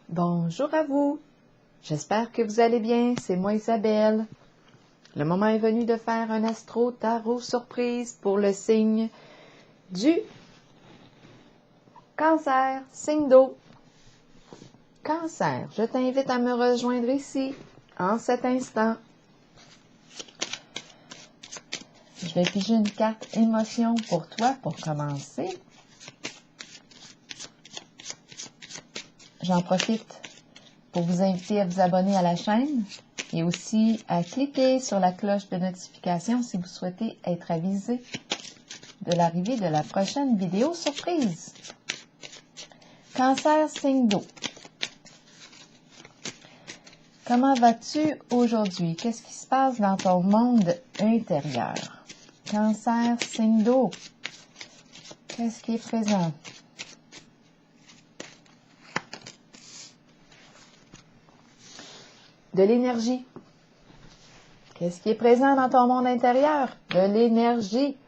Bonjour à vous. J'espère que vous allez bien. C'est moi Isabelle. Le moment est venu de faire un astro tarot surprise pour le signe du Cancer, signe d'eau. Cancer, je t'invite à me rejoindre ici, en cet instant. Je vais piger une carte émotion pour toi pour commencer. J'en profite pour vous inviter à vous abonner à la chaîne et aussi à cliquer sur la cloche de notification si vous souhaitez être avisé de l'arrivée de la prochaine vidéo surprise. Cancer, signe d'eau. Comment vas-tu aujourd'hui? Qu'est-ce qui se passe dans ton monde intérieur? Cancer, signe d'eau. Qu'est-ce qui est présent? De l'énergie. Qu'est-ce qui est présent dans ton monde intérieur? De l'énergie.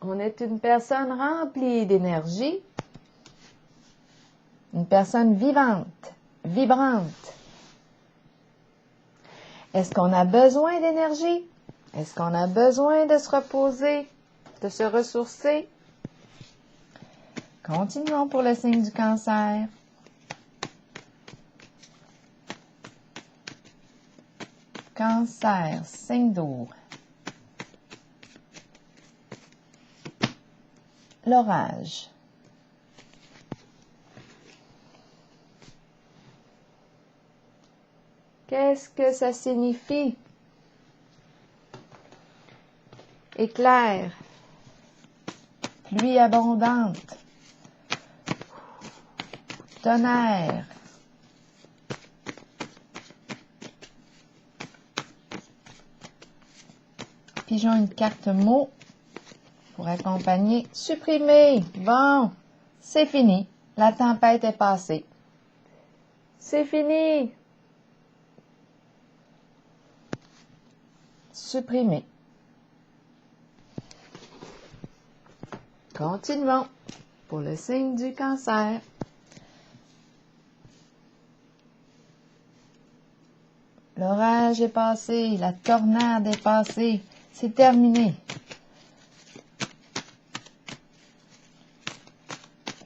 On est une personne remplie d'énergie. Une personne vivante, vibrante. Est-ce qu'on a besoin d'énergie? Est-ce qu'on a besoin de se reposer, de se ressourcer? Continuons pour le signe du Cancer. Cancer, signe d'eau. L'orage. Qu'est-ce que ça signifie? Éclair. Pluie abondante. Tonnerre. Pigeons une carte mot pour accompagner. Supprimer. Bon, c'est fini. La tempête est passée. C'est fini. Supprimer. Continuons pour le signe du Cancer. L'orage est passé, la tornade est passée, c'est terminé.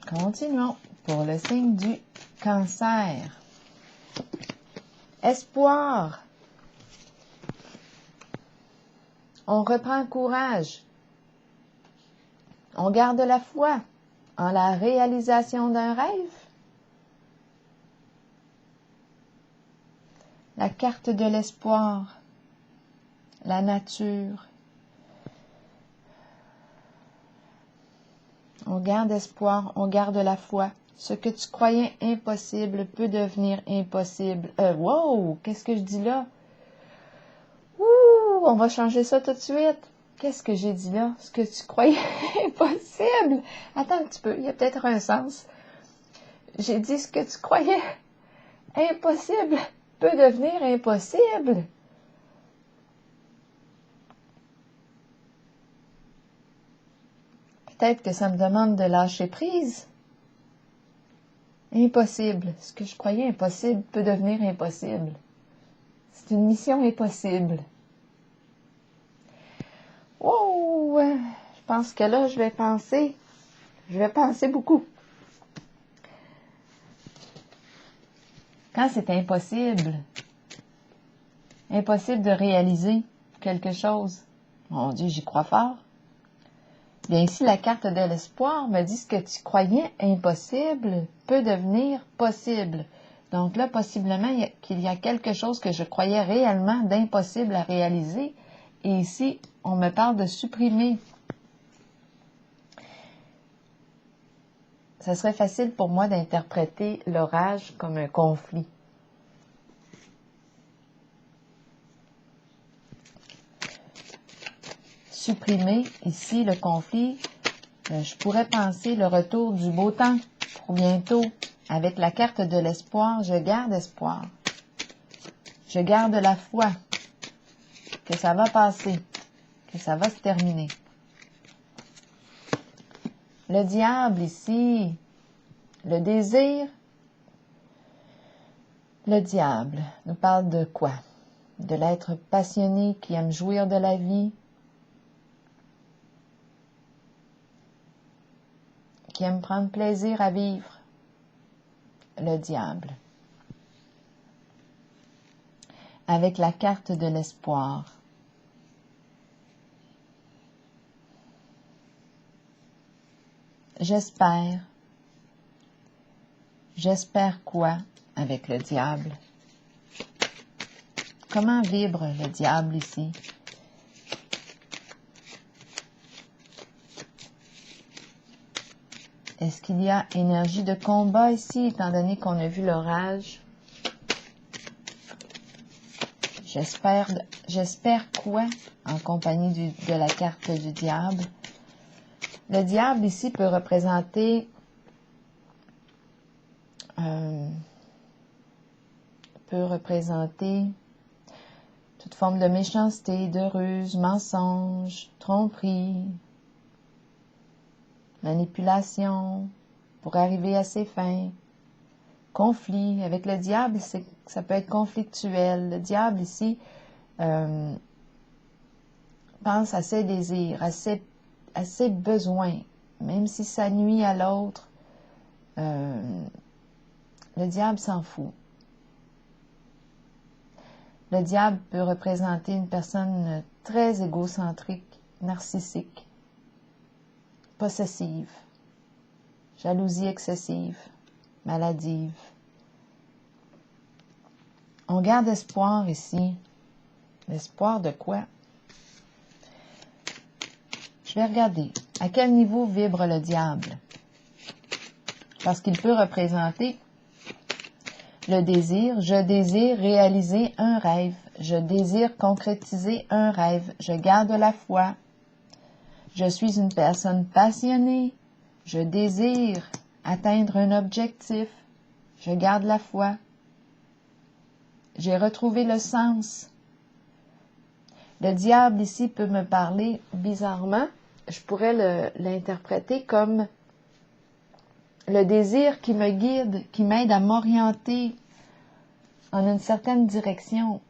Continuons pour le signe du Cancer. Espoir. On reprend courage. On garde la foi en la réalisation d'un rêve. La carte de l'espoir, la nature. On garde espoir, on garde la foi. Ce que tu croyais impossible peut devenir impossible. Wow, qu'est-ce que je dis là? Ouh, on va changer ça tout de suite. Qu'est-ce que j'ai dit là? Ce que tu croyais impossible. Attends un petit peu, il y a peut-être un sens. J'ai dit ce que tu croyais impossible peut devenir impossible. Peut-être que ça me demande de lâcher prise. Impossible. Ce que je croyais impossible peut devenir impossible. C'est une mission impossible. Wow! Je pense que là, je vais penser beaucoup. Quand c'est impossible de réaliser quelque chose, mon Dieu, j'y crois fort. Bien ici, la carte de l'espoir me dit ce que tu croyais impossible peut devenir possible. Donc là, possiblement, qu'il y a quelque chose que je croyais réellement d'impossible à réaliser. Et ici, on me parle de supprimer. Ça serait facile pour moi d'interpréter l'orage comme un conflit. Supprimer, ici, le conflit, je pourrais penser le retour du beau temps pour bientôt. Avec la carte de l'espoir, je garde espoir. Je garde la foi que ça va passer, que ça va se terminer. Le diable ici, le désir Le diable nous parle de quoi? De l'être passionné qui aime jouir de la vie, qui aime prendre plaisir à vivre. Le diable. Avec la carte de l'espoir. J'espère. J'espère quoi avec le diable? Comment vibre le diable ici? Est-ce qu'il y a énergie de combat ici, étant donné qu'on a vu l'orage? J'espère quoi en compagnie de la carte du diable? Le diable ici peut représenter toute forme de méchanceté, de ruse, mensonge, tromperie, manipulation pour arriver à ses fins, conflit. Avec le diable, ça peut être conflictuel. Le diable ici pense à ses désirs, à ses besoins, même si ça nuit à l'autre. Le diable s'en fout. Le diable peut représenter une personne très égocentrique, narcissique, possessive, jalousie excessive, maladive. On garde espoir ici. L'espoir de quoi? Je vais regarder à quel niveau vibre le diable. Parce qu'il peut représenter le désir. Je désire réaliser un rêve. Je désire concrétiser un rêve. Je garde la foi. Je suis une personne passionnée. Je désire atteindre un objectif. Je garde la foi. J'ai retrouvé le sens. Le diable ici peut me parler bizarrement. Je pourrais l'interpréter comme le désir qui me guide, qui m'aide à m'orienter en une certaine direction.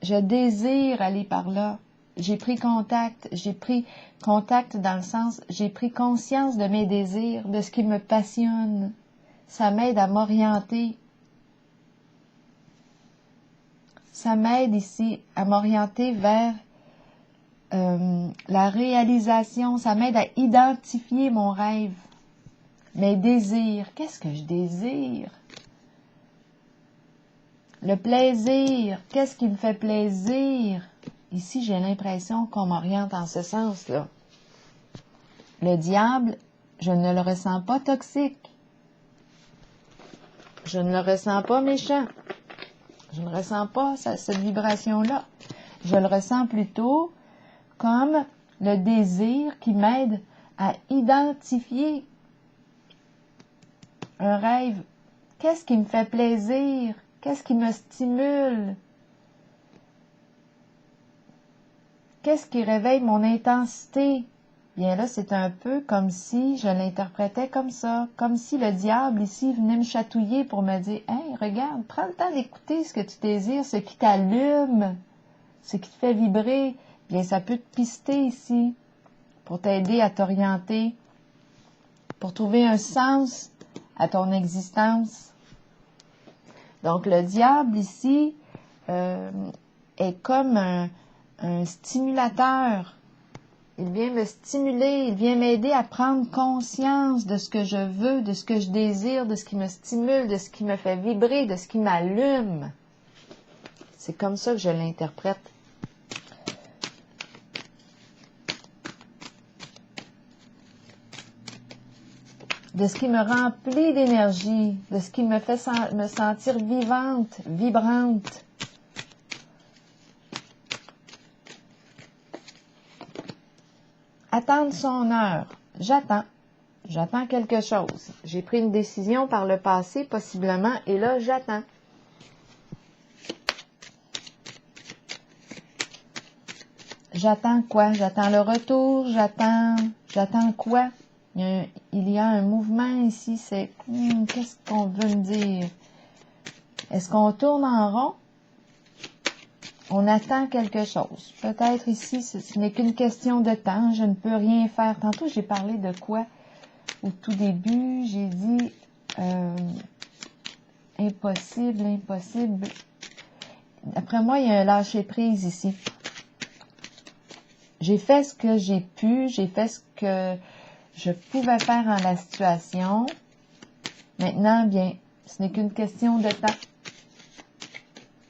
Je désire aller par là. J'ai pris contact dans le sens, j'ai pris conscience de mes désirs, de ce qui me passionne. Ça m'aide à m'orienter. Ça m'aide ici à m'orienter vers la réalisation. Ça m'aide à identifier mon rêve, mes désirs. Qu'est-ce que je désire? Le plaisir. Qu'est-ce qui me fait plaisir? Ici, j'ai l'impression qu'on m'oriente en ce sens-là. Le diable, je ne le ressens pas toxique. Je ne le ressens pas méchant. Je ne ressens pas cette vibration-là. Je le ressens plutôt comme le désir qui m'aide à identifier un rêve. Qu'est-ce qui me fait plaisir? Qu'est-ce qui me stimule? Qu'est-ce qui réveille mon intensité? Bien là, c'est un peu comme si je l'interprétais comme ça, comme si le diable ici venait me chatouiller pour me dire « Hey, regarde, prends le temps d'écouter ce que tu désires, ce qui t'allume, ce qui te fait vibrer. » Bien, ça peut te pister ici pour t'aider à t'orienter, pour trouver un sens à ton existence. Donc, le diable ici est comme un stimulateur. Il vient me stimuler, il vient m'aider à prendre conscience de ce que je veux, de ce que je désire, de ce qui me stimule, de ce qui me fait vibrer, de ce qui m'allume. C'est comme ça que je l'interprète. De ce qui me remplit d'énergie, de ce qui me fait me sentir vivante, vibrante. Attendre son heure. J'attends. J'attends quelque chose. J'ai pris une décision par le passé, possiblement, et là, j'attends. J'attends quoi? J'attends le retour, j'attends quoi? Il y a un mouvement ici, c'est qu'est-ce qu'on veut me dire? Est-ce qu'on tourne en rond? On attend quelque chose. Peut-être ici, ce n'est qu'une question de temps. Je ne peux rien faire. Tantôt, j'ai parlé de quoi? Au tout début, j'ai dit impossible, impossible. D'après moi, il y a un lâcher-prise ici. J'ai fait ce que j'ai pu, j'ai fait ce que je pouvais faire en la situation. Maintenant, bien, ce n'est qu'une question de temps.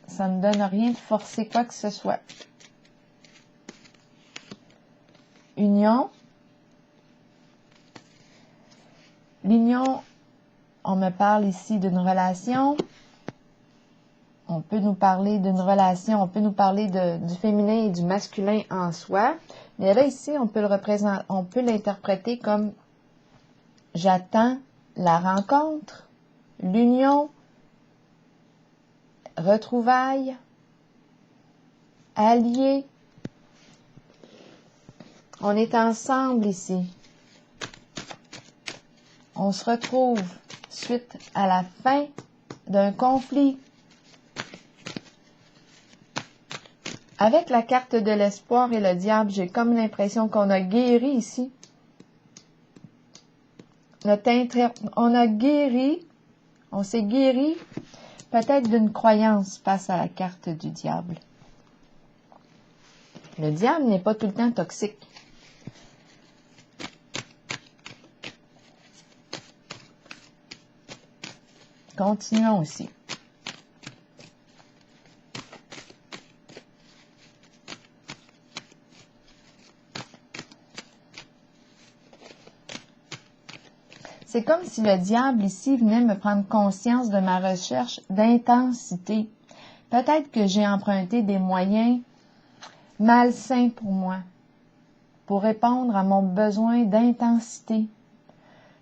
Ça ne donne rien de forcer quoi que ce soit. Union. L'union, on me parle ici d'une relation. On peut nous parler d'une relation, on peut nous parler du féminin et du masculin en soi. Mais là, ici, on peut l'interpréter comme j'attends la rencontre, l'union, retrouvailles, alliés. On est ensemble ici. On se retrouve suite à la fin d'un conflit. Avec la carte de l'espoir et le diable, j'ai comme l'impression qu'on a guéri ici. On s'est guéri peut-être d'une croyance face à la carte du diable. Le diable n'est pas tout le temps toxique. Continuons aussi. C'est comme si le diable ici venait me prendre conscience de ma recherche d'intensité. Peut-être que j'ai emprunté des moyens malsains pour moi, pour répondre à mon besoin d'intensité.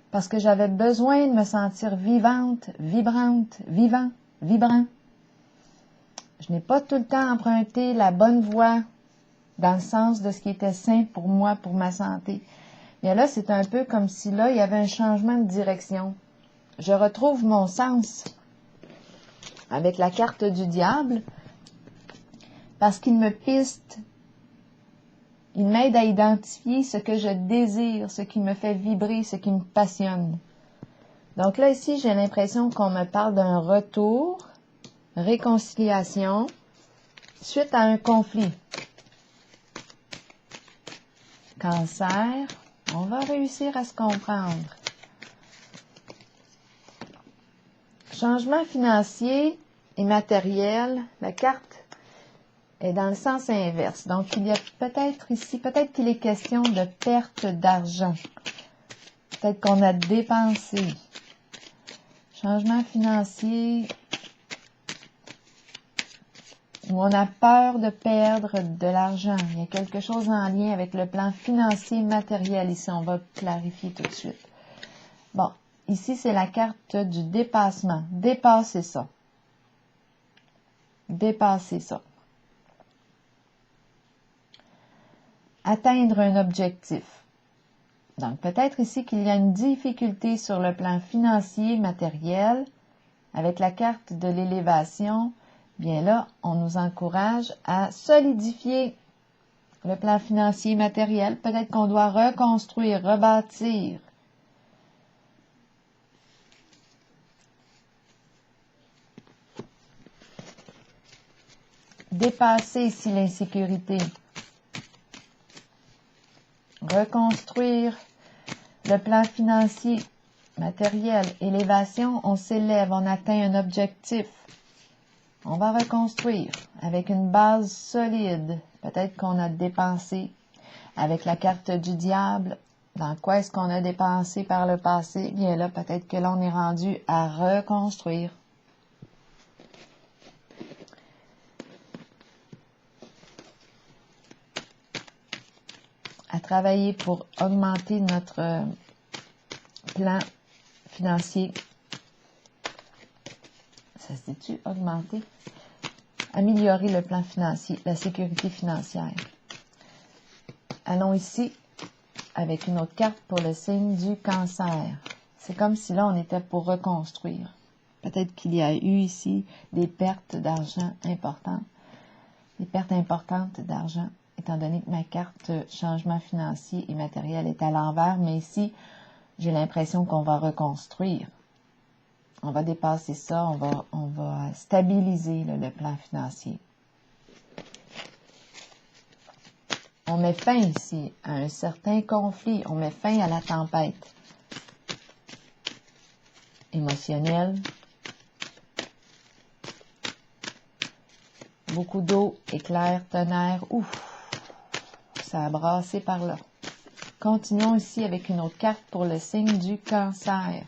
Parce que j'avais besoin de me sentir vivante, vibrante, vibrant. Je n'ai pas tout le temps emprunté la bonne voie dans le sens de ce qui était sain pour moi, pour ma santé. Mais là, c'est un peu comme si là, il y avait un changement de direction. Je retrouve mon sens avec la carte du diable parce qu'il me piste, il m'aide à identifier ce que je désire, ce qui me fait vibrer, ce qui me passionne. Donc là, ici, j'ai l'impression qu'on me parle d'un retour, réconciliation, suite à un conflit. Cancer, on va réussir à se comprendre. Changement financier et matériel, la carte est dans le sens inverse. Donc, il y a peut-être ici, peut-être qu'il est question de perte d'argent. Peut-être qu'on a dépensé. Changement financier, où on a peur de perdre de l'argent. Il y a quelque chose en lien avec le plan financier matériel. Ici, on va clarifier tout de suite. Bon, ici, c'est la carte du dépassement. Dépasser ça. Dépasser ça. Atteindre un objectif. Donc, peut-être ici qu'il y a une difficulté sur le plan financier, matériel. Avec la carte de l'élévation, bien là, on nous encourage à solidifier le plan financier, matériel. Peut-être qu'on doit reconstruire, rebâtir. Dépasser ici l'insécurité. Reconstruire le plan financier, matériel, élévation, on s'élève, on atteint un objectif. On va reconstruire avec une base solide. Peut-être qu'on a dépensé avec la carte du diable. Dans quoi est-ce qu'on a dépensé par le passé? Bien là, peut-être que là, on est rendu à reconstruire. À travailler pour augmenter notre plan financier. Ça se dit-tu, augmenter? Améliorer le plan financier, la sécurité financière. Allons ici avec une autre carte pour le signe du cancer. C'est comme si là, on était pour reconstruire. Peut-être qu'il y a eu ici des pertes d'argent importantes. Des pertes importantes d'argent, étant donné que ma carte changement financier et matériel est à l'envers. Mais ici, j'ai l'impression qu'on va reconstruire. On va dépasser ça, on va stabiliser là, le plan financier. On met fin ici à un certain conflit, on met fin à la tempête émotionnelle. Beaucoup d'eau, éclair, tonnerre, ouf, ça a brassé par là. Continuons ici avec une autre carte pour le signe du Cancer.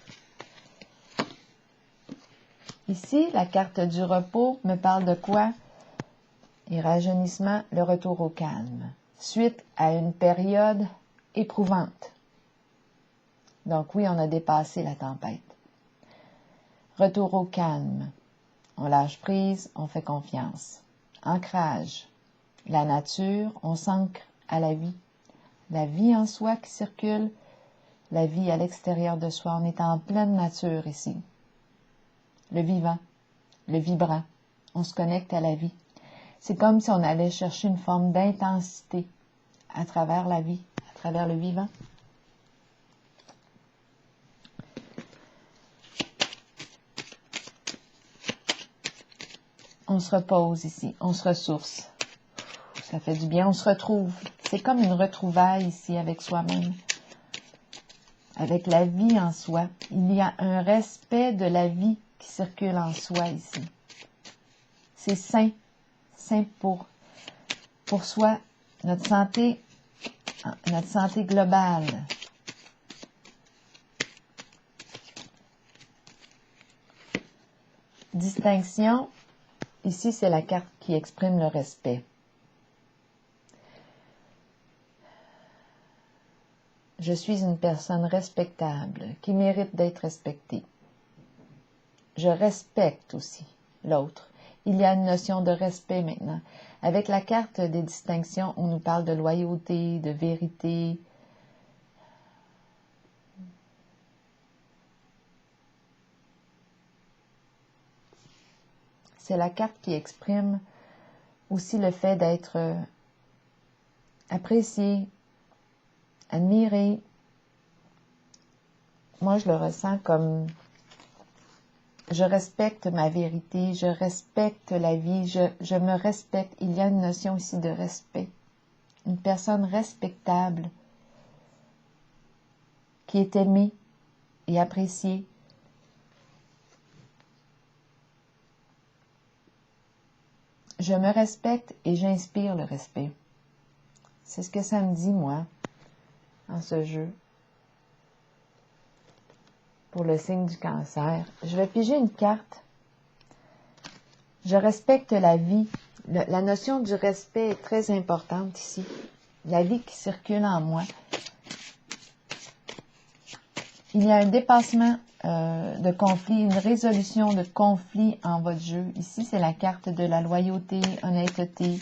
Ici, la carte du repos me parle de quoi? Et rajeunissement, le retour au calme, suite à une période éprouvante. Donc oui, on a dépassé la tempête. Retour au calme, on lâche prise, on fait confiance. Ancrage, la nature, on s'ancre à la vie en soi qui circule, la vie à l'extérieur de soi, on est en pleine nature ici. Le vivant, le vibrant, on se connecte à la vie. C'est comme si on allait chercher une forme d'intensité à travers la vie, à travers le vivant. On se repose ici, on se ressource. Ça fait du bien, on se retrouve. C'est comme une retrouvaille ici avec soi-même, avec la vie en soi. Il y a un respect de la vie qui circule en soi ici. C'est sain pour soi, notre santé globale. Distinction, ici c'est la carte qui exprime le respect. Je suis une personne respectable, qui mérite d'être respectée. Je respecte aussi l'autre. Il y a une notion de respect maintenant. Avec la carte des distinctions, on nous parle de loyauté, de vérité. C'est la carte qui exprime aussi le fait d'être apprécié, admiré. Moi, je le ressens comme je respecte ma vérité, je respecte la vie, je me respecte. Il y a une notion ici de respect. Une personne respectable qui est aimée et appréciée. Je me respecte et j'inspire le respect. C'est ce que ça me dit, moi, en ce jeu. Pour le signe du Cancer. Je vais piger une carte. Je respecte la vie. La notion du respect est très importante ici. La vie qui circule en moi. Il y a un dépassement de conflit, une résolution de conflit en votre jeu. Ici, c'est la carte de la loyauté, honnêteté.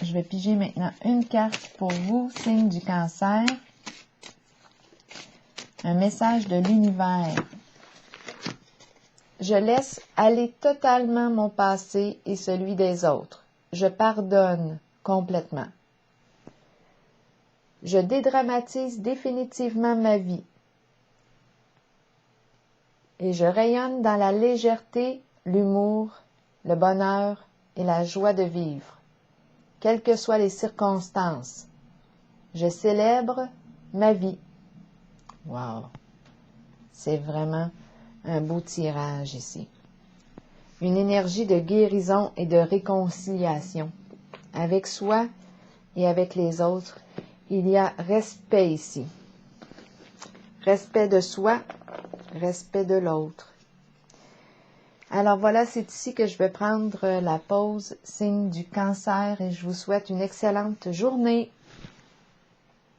Je vais piger maintenant une carte pour vous, signe du Cancer. Un message de l'univers. Je laisse aller totalement mon passé et celui des autres. Je pardonne complètement. Je dédramatise définitivement ma vie. Et je rayonne dans la légèreté, l'humour, le bonheur et la joie de vivre. Quelles que soient les circonstances, je célèbre ma vie. Wow! C'est vraiment un beau tirage ici. Une énergie de guérison et de réconciliation. Avec soi et avec les autres, il y a respect ici. Respect de soi, respect de l'autre. Alors voilà, c'est ici que je vais prendre la pause, signe du Cancer, et je vous souhaite une excellente journée.